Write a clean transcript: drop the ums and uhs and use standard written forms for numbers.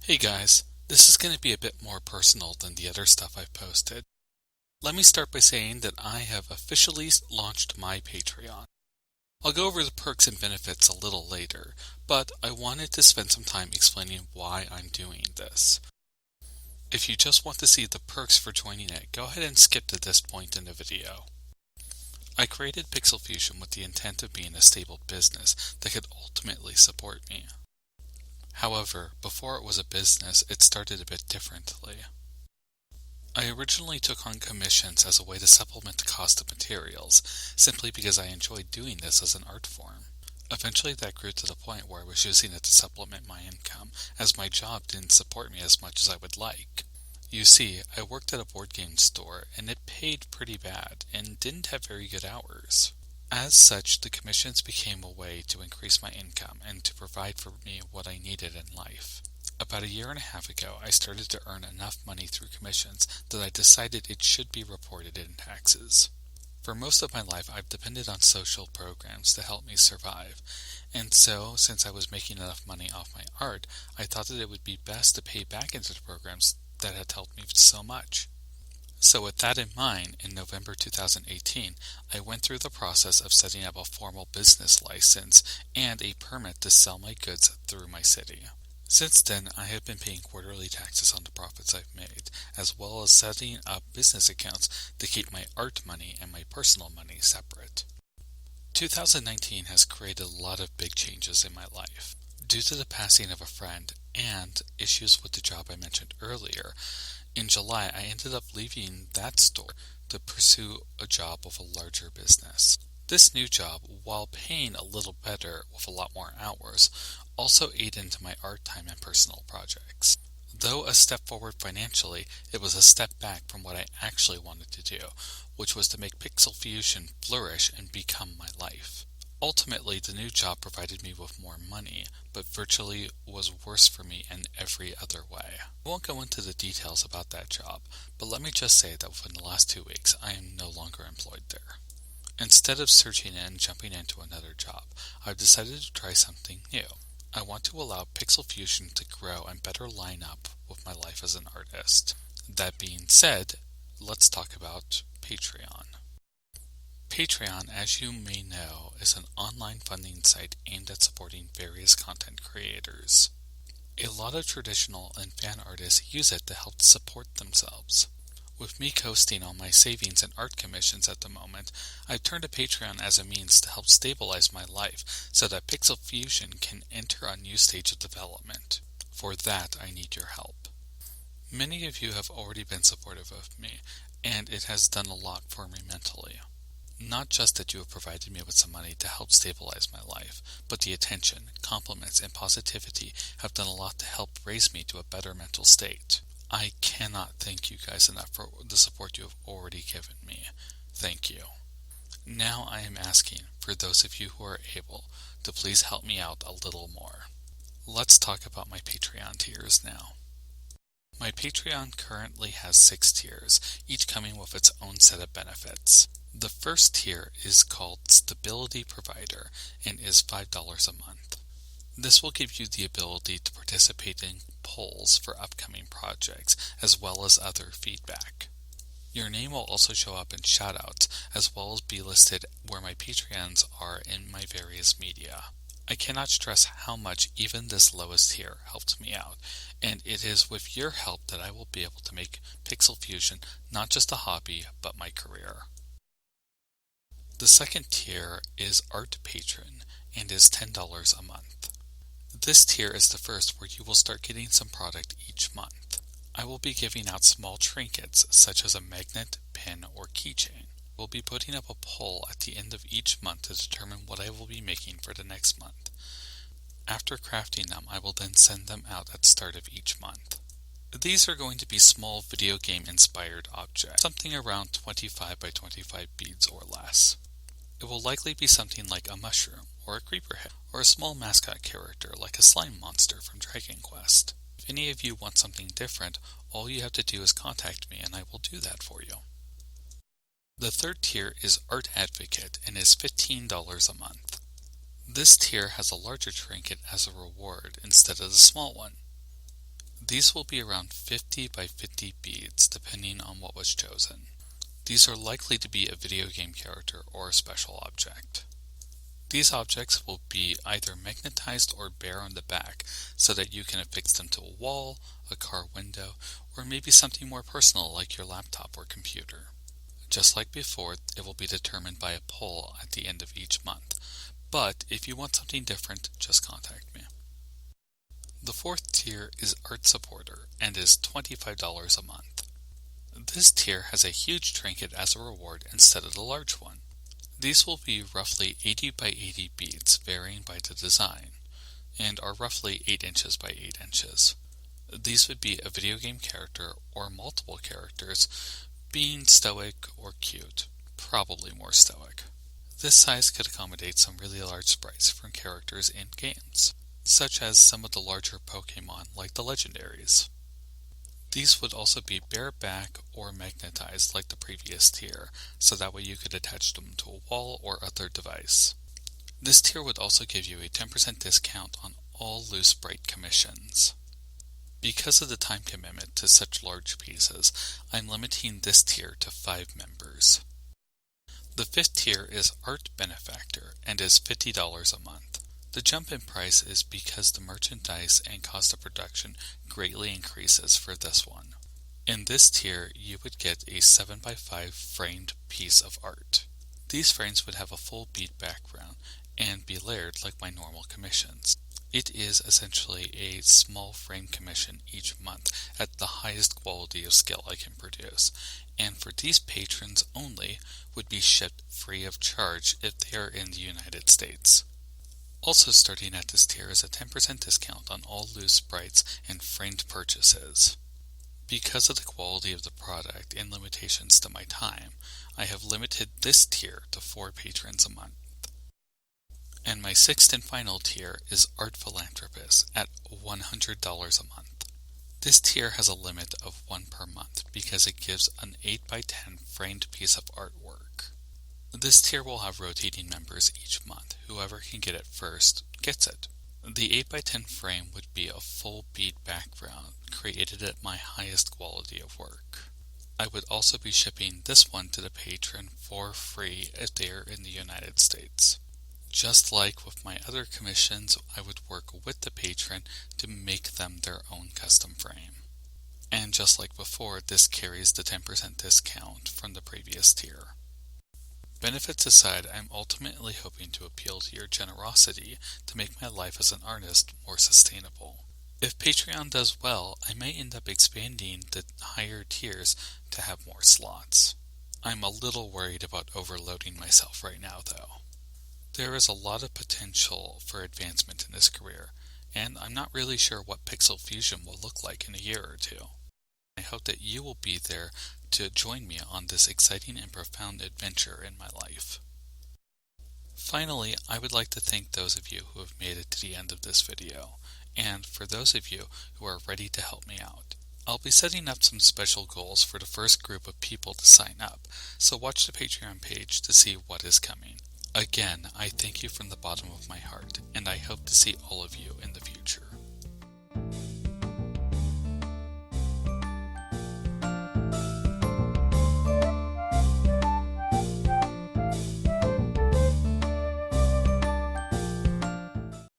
Hey guys, this is going to be a bit more personal than the other stuff I've posted. Let me start by saying that I have officially launched my Patreon. I'll go over the perks and benefits a little later, but I wanted to spend some time explaining why I'm doing this. If you just want to see the perks for joining it, go ahead and skip to this point in the video. I created Pixel Fusion with the intent of being a stable business that could ultimately support me. However, before it was a business, it started a bit differently. I originally took on commissions as a way to supplement the cost of materials, simply because I enjoyed doing this as an art form. Eventually that grew to the point where I was using it to supplement my income, as my job didn't support me as much as I would like. You see, I worked at a board game store, and it paid pretty bad, and didn't have very good hours. As such, the commissions became a way to increase my income and to provide for me what I needed in life. About a year and a half ago, I started to earn enough money through commissions that I decided it should be reported in taxes. For most of my life, I've depended on social programs to help me survive, and so, since I was making enough money off my art, I thought that it would be best to pay back into the programs that had helped me so much. So with that in mind, in November 2018, I went through the process of setting up a formal business license and a permit to sell my goods through my city. Since then, I have been paying quarterly taxes on the profits I've made, as well as setting up business accounts to keep my art money and my personal money separate. 2019 has created a lot of big changes in my life. Due to the passing of a friend and issues with the job I mentioned earlier, in July I ended up leaving that store to pursue a job with a larger business. This new job, while paying a little better with a lot more hours, also ate into my art time and personal projects. Though a step forward financially, it was a step back from what I actually wanted to do, which was to make Pixel Fusion flourish and become my life. Ultimately, the new job provided me with more money, but virtually was worse for me in every other way. I won't go into the details about that job, but let me just say that within the last 2 weeks, I am no longer employed there. Instead of searching and jumping into another job, I've decided to try something new. I want to allow Pixel Fusion to grow and better line up with my life as an artist. That being said, let's talk about Patreon. Patreon, as you may know, is an online funding site aimed at supporting various content creators. A lot of traditional and fan artists use it to help support themselves. With me coasting on my savings and art commissions at the moment, I've turned to Patreon as a means to help stabilize my life so that Pixel Fusion can enter a new stage of development. For that, I need your help. Many of you have already been supportive of me, and it has done a lot for me mentally. Not just that you have provided me with some money to help stabilize my life, but the attention, compliments, and positivity have done a lot to help raise me to a better mental state. I cannot thank you guys enough for the support you have already given me. Thank you. Now I am asking for those of you who are able to please help me out a little more. Let's talk about my Patreon tiers now. My Patreon currently has 6 tiers, each coming with its own set of benefits. The first tier is called Stability Provider and is $5 a month. This will give you the ability to participate in polls for upcoming projects, as well as other feedback. Your name will also show up in shoutouts, as well as be listed where my Patreons are in my various media. I cannot stress how much even this lowest tier helped me out, and it is with your help that I will be able to make Pixel Fusion not just a hobby, but my career. The second tier is Art Patron and is $10 a month. This tier is the first where you will start getting some product each month. I will be giving out small trinkets such as a magnet, pin, or keychain. We'll be putting up a poll at the end of each month to determine what I will be making for the next month. After crafting them, I will then send them out at the start of each month. These are going to be small video game inspired objects, something around 25 by 25 beads or less. It will likely be something like a mushroom, or a creeper head, or a small mascot character like a slime monster from Dragon Quest. If any of you want something different, all you have to do is contact me and I will do that for you. The third tier is Art Advocate and is $15 a month. This tier has a larger trinket as a reward instead of the small one. These will be around 50 by 50 beads depending on what was chosen. These are likely to be a video game character or a special object. These objects will be either magnetized or bare on the back so that you can affix them to a wall, a car window, or maybe something more personal like your laptop or computer. Just like before, it will be determined by a poll at the end of each month, but if you want something different, just contact me. The fourth tier is Art Supporter and is $25 a month. This tier has a huge trinket as a reward instead of the large one. These will be roughly 80 by 80 beads, varying by the design, and are roughly 8 inches by 8 inches. These would be a video game character or multiple characters, being stoic or cute, probably more stoic. This size could accommodate some really large sprites from characters in games, such as some of the larger Pokemon like the legendaries. These would also be bare back or magnetized like the previous tier, so that way you could attach them to a wall or other device. This tier would also give you a 10% discount on all loose sprite commissions. Because of the time commitment to such large pieces, I'm limiting this tier to 5 members. The fifth tier is Art Benefactor and is $50 a month. The jump in price is because the merchandise and cost of production greatly increases for this one. In this tier, you would get a 7x5 framed piece of art. These frames would have a full bead background and be layered like my normal commissions. It is essentially a small frame commission each month at the highest quality of skill I can produce, and for these patrons only would be shipped free of charge if they are in the United States. Also starting at this tier is a 10% discount on all loose sprites and framed purchases. Because of the quality of the product and limitations to my time, I have limited this tier to 4 patrons a month. And my sixth and final tier is Art Philanthropist at $100 a month. This tier has a limit of 1 per month because it gives an 8x10 framed piece of artwork. This tier will have rotating members each month. Whoever can get it first gets it. The 8x10 frame would be a full bead background created at my highest quality of work. I would also be shipping this one to the patron for free if they are in the United States. Just like with my other commissions, I would work with the patron to make them their own custom frame. And just like before, this carries the 10% discount from the previous tier. Benefits aside, I'm ultimately hoping to appeal to your generosity to make my life as an artist more sustainable. If Patreon does well, I may end up expanding the higher tiers to have more slots. I'm a little worried about overloading myself right now, though. There is a lot of potential for advancement in this career, and I'm not really sure what Pixel Fusion will look like in a year or two. I hope that you will be there to join me on this exciting and profound adventure in my life. Finally, I would like to thank those of you who have made it to the end of this video, and for those of you who are ready to help me out. I'll be setting up some special goals for the first group of people to sign up, so watch the Patreon page to see what is coming. Again, I thank you from the bottom of my heart, and I hope to see all of you in the future.